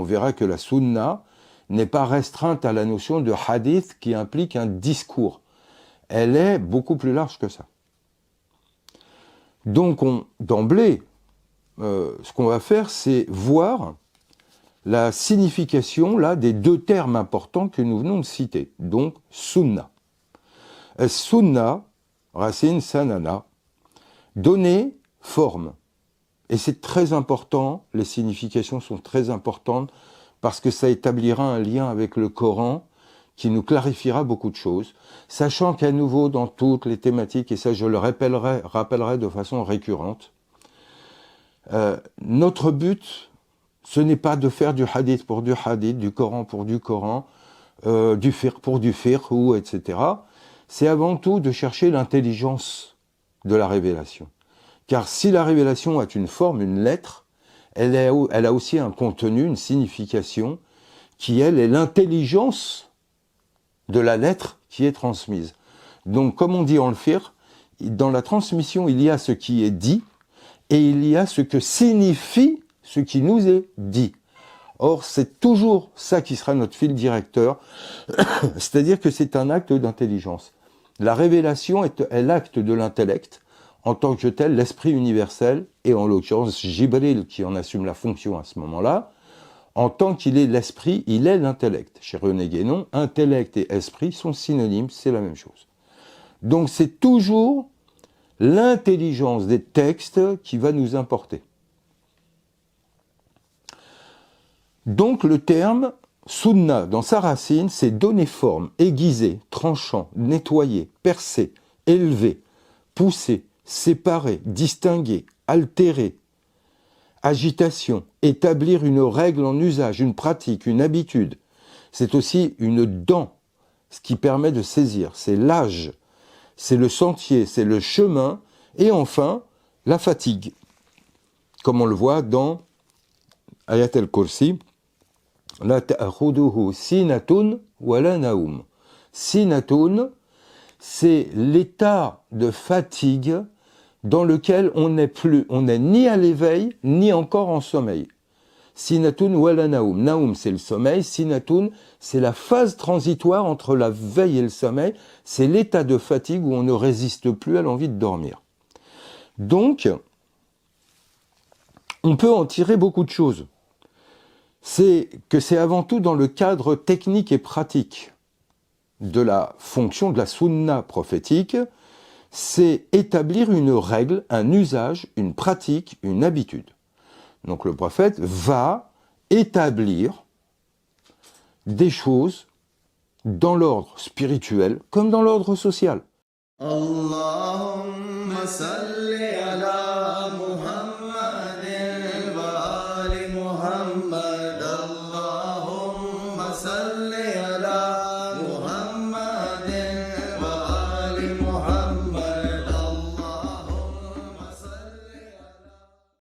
verra que la sunna n'est pas restreinte à la notion de hadith qui implique un discours. Elle est beaucoup plus large que ça. Donc, d'emblée, ce qu'on va faire, c'est voir la signification là, des deux termes importants que nous venons de citer. Donc, sunna. Sunna, racine sanana, donner forme. Et c'est très important, les significations sont très importantes, parce que ça établira un lien avec le Coran qui nous clarifiera beaucoup de choses, sachant qu'à nouveau, dans toutes les thématiques, et ça je le rappellerai de façon récurrente, notre but, ce n'est pas de faire du hadith pour du hadith, du Coran pour du Coran, du fiqh pour du fiqh, ou etc. C'est avant tout de chercher l'intelligence de la révélation. Car si la révélation a une forme, une lettre, elle a aussi un contenu, une signification, qui elle est l'intelligence de la lettre qui est transmise. Donc, comme on dit en le fiqh, dans la transmission, il y a ce qui est dit, et il y a ce que signifie ce qui nous est dit. Or, c'est toujours ça qui sera notre fil directeur, c'est-à-dire que c'est un acte d'intelligence. La révélation est l'acte de l'intellect, en tant que tel, l'esprit universel, et en l'occurrence Jibril qui en assume la fonction à ce moment-là, en tant qu'il est l'esprit, il est l'intellect. Chez René Guénon, intellect et esprit sont synonymes, c'est la même chose. Donc c'est toujours l'intelligence des textes qui va nous importer. Donc le terme sunna, dans sa racine, c'est donner forme, aiguiser, tranchant, nettoyer, percer, élever, pousser, séparer, distinguer, altérer, agitation, établir une règle en usage, une pratique, une habitude. C'est aussi une dent, ce qui permet de saisir. C'est l'âge, c'est le sentier, c'est le chemin, et enfin, la fatigue. Comme on le voit dans Ayat al-Kursi, la ta'khuduhu sinatun wa la naum. Sinatun, c'est l'état de fatigue dans lequel on n'est ni à l'éveil, ni encore en sommeil. Sinatun wala naum. Naum, c'est le sommeil. Sinatun, c'est la phase transitoire entre la veille et le sommeil. C'est l'état de fatigue où on ne résiste plus à l'envie de dormir. Donc, on peut en tirer beaucoup de choses. C'est avant tout dans le cadre technique et pratique de la fonction de la sunna prophétique, c'est établir une règle, un usage, une pratique, une habitude. Donc le prophète va établir des choses dans l'ordre spirituel comme dans l'ordre social. Allahumma salli